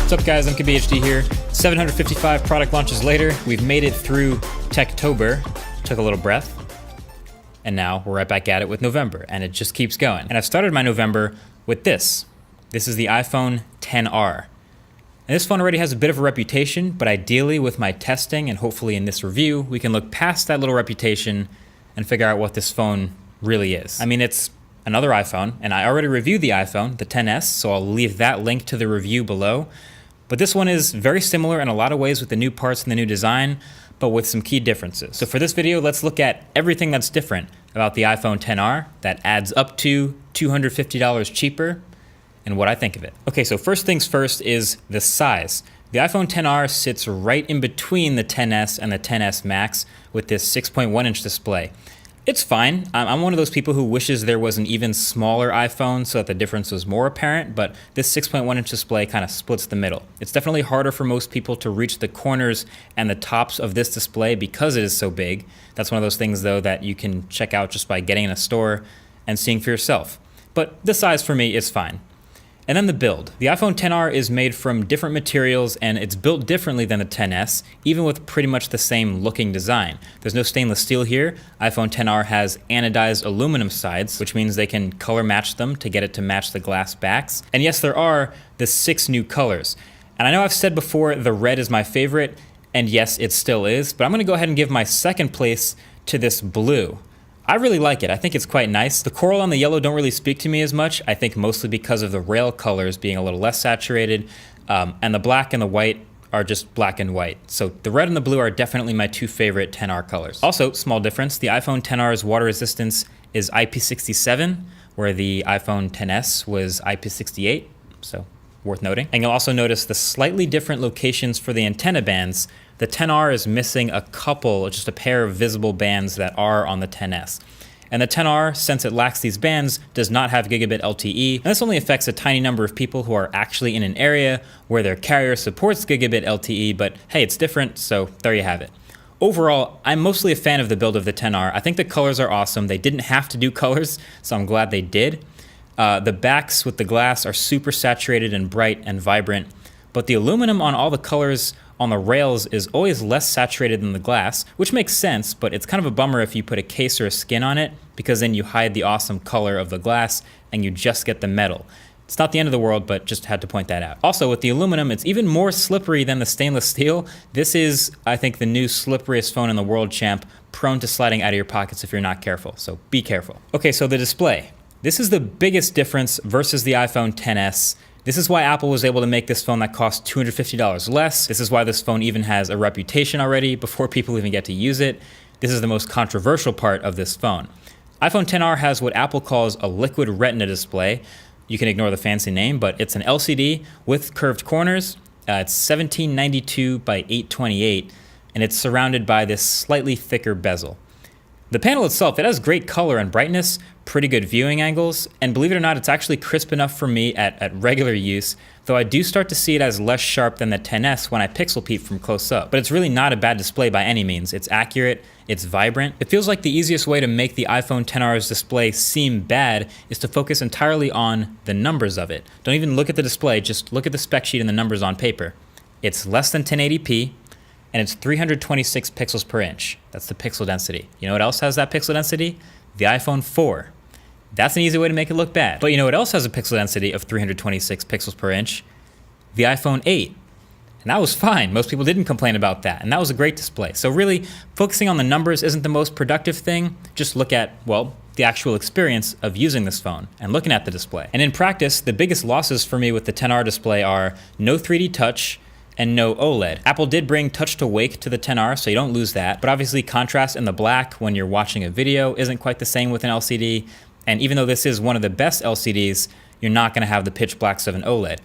What's up guys, I'm KBHD here. 755 product launches later, we've made it through Techtober, took a little breath, and now we're right back at it with November, and it just keeps going. And I've started my November with this. This is the iPhone XR. And this phone already has a bit of a reputation, but ideally with my testing and hopefully in this review, we can look past that little reputation and figure out what this phone really is. I mean, it's another iPhone, and I already reviewed the iPhone, the XS, so I'll leave that link to the review below. But this one is very similar in a lot of ways with the new parts and the new design, but with some key differences. So for this video, let's look at everything that's different about the iPhone XR that adds up to $250 cheaper and what I think of it. Okay, so first things first is the size. The iPhone XR sits right in between the XS and the XS Max with this 6.1 inch display. It's fine. I'm one of those people who wishes there was an even smaller iPhone so that the difference was more apparent, but this 6.1 inch display kind of splits the middle. It's definitely harder for most people to reach the corners and the tops of this display because it is so big. That's one of those things though that you can check out just by getting in a store and seeing for yourself. But the size for me is fine. And then the build. The iPhone XR is made from different materials and it's built differently than the XS, even with pretty much the same looking design. There's no stainless steel here. iPhone XR has anodized aluminum sides, which means they can color match them to get it to match the glass backs. And yes, there are the 6 new colors. And I know I've said before the red is my favorite, and yes, it still is, but I'm gonna go ahead and give my second place to this blue. I really like it. I think it's quite nice. The coral and the yellow don't really speak to me as much, I think mostly because of the rail colors being a little less saturated, and the black and the white are just black and white. So the red and the blue are definitely my 2 favorite XR colors. Also, small difference, the iPhone XR's water resistance is IP67, where the iPhone XS was IP68, so worth noting. And you'll also notice the slightly different locations for the antenna bands. The XR is missing a couple, just a pair of visible bands that are on the XS. And the XR, since it lacks these bands, does not have gigabit LTE, and this only affects a tiny number of people who are actually in an area where their carrier supports gigabit LTE, but hey, it's different, so there you have it. Overall, I'm mostly a fan of the build of the XR. I think the colors are awesome. They didn't have to do colors, so I'm glad they did. The backs with the glass are super saturated and bright and vibrant, but the aluminum on all the colors on the rails is always less saturated than the glass, which makes sense, but it's kind of a bummer if you put a case or a skin on it, because then you hide the awesome color of the glass and you just get the metal. It's not the end of the world, but just had to point that out. Also, with the aluminum, it's even more slippery than the stainless steel. This is, I think, the new slipperiest phone in the world, champ, prone to sliding out of your pockets if you're not careful, so be careful. Okay, so the display. This is the biggest difference versus the iPhone XS. This is why Apple was able to make this phone that costs $250 less. This is why this phone even has a reputation already before people even get to use it. This is the most controversial part of this phone. iPhone XR has what Apple calls a liquid retina display. You can ignore the fancy name, but it's an LCD with curved corners. It's 1792 by 828, and it's surrounded by this slightly thicker bezel. The panel itself, it has great color and brightness, pretty good viewing angles, and believe it or not, it's actually crisp enough for me at regular use, though I do start to see it as less sharp than the XS when I pixel peep from close up. But it's really not a bad display by any means. It's accurate, it's vibrant. It feels like the easiest way to make the iPhone XR's display seem bad is to focus entirely on the numbers of it. Don't even look at the display, just look at the spec sheet and the numbers on paper. It's less than 1080p, and it's 326 pixels per inch. That's the pixel density. You know what else has that pixel density? The iPhone 4. That's an easy way to make it look bad. But you know what else has a pixel density of 326 pixels per inch? The iPhone 8. And that was fine. Most people didn't complain about that, and that was a great display. So really, focusing on the numbers isn't the most productive thing. Just look at, well, the actual experience of using this phone and looking at the display. And in practice, the biggest losses for me with the XR display are no 3D touch, and no OLED. Apple did bring touch to wake to the XR, so you don't lose that, but obviously contrast in the black when you're watching a video isn't quite the same with an LCD, and even though this is one of the best LCDs, you're not gonna have the pitch blacks of an OLED.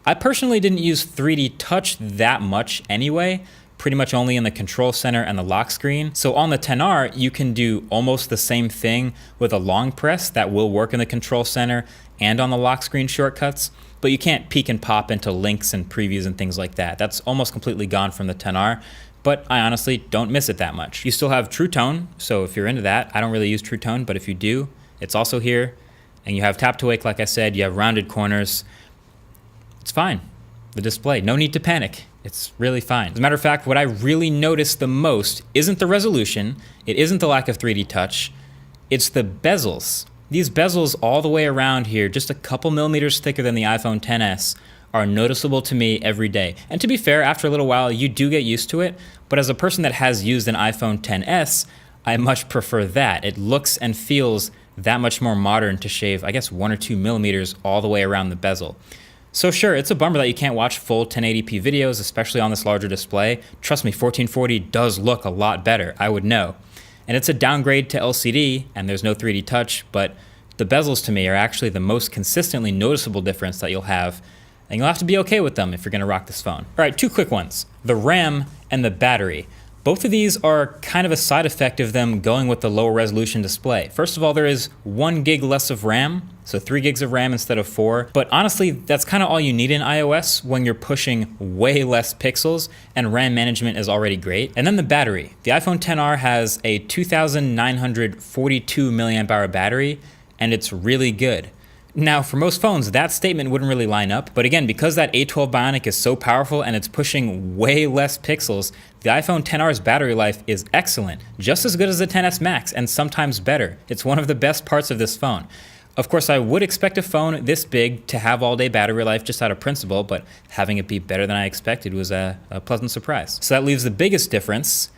I personally didn't use 3D touch that much anyway, pretty much only in the control center and the lock screen. So on the XR, you can do almost the same thing with a long press that will work in the control center and on the lock screen shortcuts, but you can't peek and pop into links and previews and things like that. That's almost completely gone from the XR, but I honestly don't miss it that much. You still have True Tone, so if you're into that, I don't really use True Tone, but if you do, it's also here. And you have tap to wake, like I said, you have rounded corners. It's fine. the display. No need to panic. It's really fine. As a matter of fact, what I really noticed the most isn't the resolution, it isn't the lack of 3D touch, it's the bezels. These bezels all the way around here, just a couple millimeters thicker than the iPhone XS, are noticeable to me every day. And to be fair, after a little while, you do get used to it, but as a person that has used an iPhone XS, I much prefer that. It looks and feels that much more modern to shave, I guess, 1 or 2 millimeters all the way around the bezel. So sure, it's a bummer that you can't watch full 1080p videos, especially on this larger display. Trust me, 1440 does look a lot better, I would know. And it's a downgrade to LCD, and there's no 3D touch, but the bezels to me are actually the most consistently noticeable difference that you'll have, and you'll have to be okay with them if you're gonna rock this phone. All right, 2 quick ones. The RAM and the battery. Both of these are kind of a side effect of them going with the lower resolution display. First of all, there is 1 gig less of RAM, so 3 gigs of RAM instead of 4. But honestly, that's kind of all you need in iOS when you're pushing way less pixels and RAM management is already great. And then the battery. The iPhone XR has a 2,942 milliamp hour battery, and it's really good. Now, for most phones, that statement wouldn't really line up, but again, because that A12 Bionic is so powerful and it's pushing way less pixels, the iPhone XR's battery life is excellent, just as good as the XS Max, and sometimes better. It's one of the best parts of this phone. Of course, I would expect a phone this big to have all-day battery life just out of principle, but having it be better than I expected was a pleasant surprise. So that leaves the biggest difference,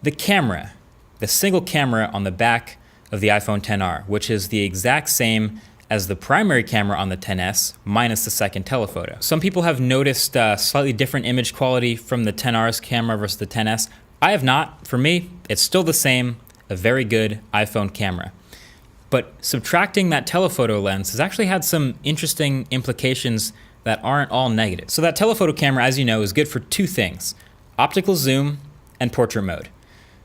the camera. The single camera on the back of the iPhone XR, which is the exact same as the primary camera on the XS minus the second telephoto. Some people have noticed slightly different image quality from the XR's camera versus the XS. I have not. For me, it's still the same, a very good iPhone camera. But subtracting that telephoto lens has actually had some interesting implications that aren't all negative. So that telephoto camera, as you know, is good for 2 things, optical zoom and portrait mode.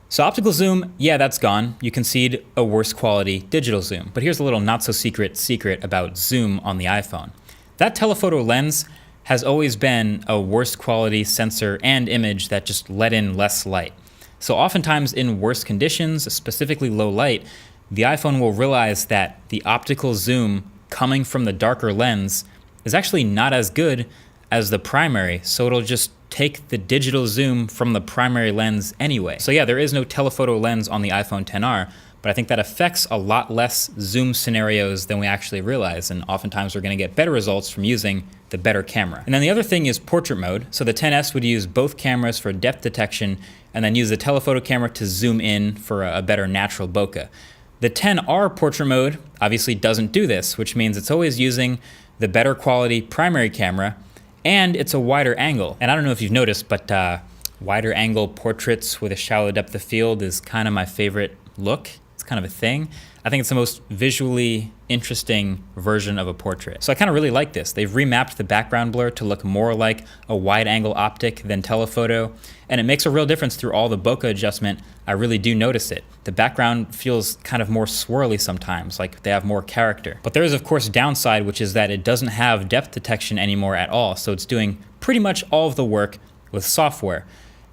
So optical zoom, yeah, that's gone. You concede a worse quality digital zoom. But here's a little not so secret about zoom on the iPhone. That telephoto lens has always been a worse quality sensor and image that just let in less light. So oftentimes in worse conditions, specifically low light, the iPhone will realize that the optical zoom coming from the darker lens is actually not as good as the primary, so it'll just take the digital zoom from the primary lens anyway. So yeah, there is no telephoto lens on the iPhone XR, but I think that affects a lot less zoom scenarios than we actually realize, and oftentimes we're gonna get better results from using the better camera. And then the other thing is portrait mode. So the XS would use both cameras for depth detection and then use the telephoto camera to zoom in for a better natural bokeh. The XR portrait mode obviously doesn't do this, which means it's always using the better quality primary camera, and it's a wider angle. And I don't know if you've noticed, but wider angle portraits with a shallow depth of field is kind of my favorite look. It's kind of a thing. I think it's the most visually interesting version of a portrait. So I kind of really like this. They've remapped the background blur to look more like a wide angle optic than telephoto, and it makes a real difference through all the bokeh adjustment. I really do notice it. The background feels kind of more swirly sometimes, like they have more character. But there is of course a downside, which is that it doesn't have depth detection anymore at all, so it's doing pretty much all of the work with software.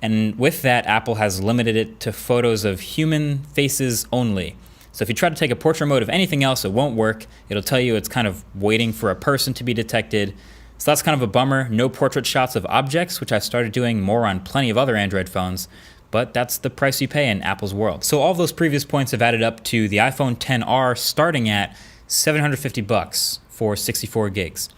And with that, Apple has limited it to photos of human faces only. So if you try to take a portrait mode of anything else, it won't work. It'll tell you it's kind of waiting for a person to be detected. So that's kind of a bummer. No portrait shots of objects, which I've started doing more on plenty of other Android phones, but that's the price you pay in Apple's world. So all of those previous points have added up to the iPhone XR starting at $750 for 64 gigs.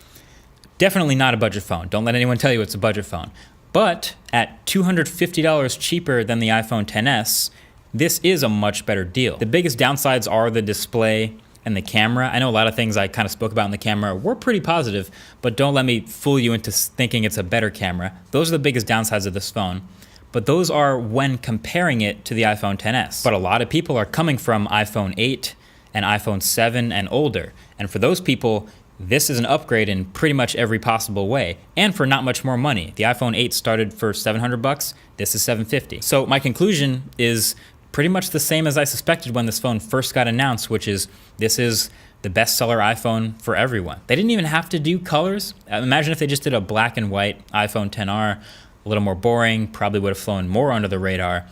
Definitely not a budget phone. Don't let anyone tell you it's a budget phone. But at $250 cheaper than the iPhone XS, this is a much better deal. The biggest downsides are the display and the camera. I know a lot of things I kind of spoke about in the camera were pretty positive, but don't let me fool you into thinking it's a better camera. Those are the biggest downsides of this phone, but those are when comparing it to the iPhone XS. But a lot of people are coming from iPhone 8 and iPhone 7 and older, and for those people, this is an upgrade in pretty much every possible way, and for not much more money. The iPhone 8 started for $700, this is $750. So my conclusion is pretty much the same as I suspected when this phone first got announced, which is this is the bestseller iPhone for everyone. They didn't even have to do colors. Imagine if they just did a black and white iPhone XR, a little more boring, probably would have flown more under the radar.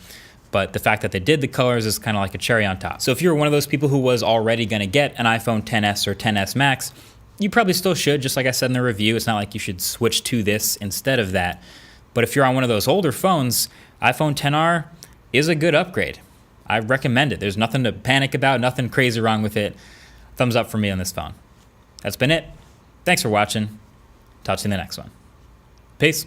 But the fact that they did the colors is kind of like a cherry on top. So if you're one of those people who was already gonna get an iPhone XS or XS Max, You probably still should, just like I said in the review. It's not like you should switch to this instead of that. But if you're on one of those older phones, iPhone XR is a good upgrade. I recommend it. There's nothing to panic about, nothing crazy wrong with it. Thumbs up for me on this phone. That's been it. Thanks for watching. Talk to you in the next one. Peace.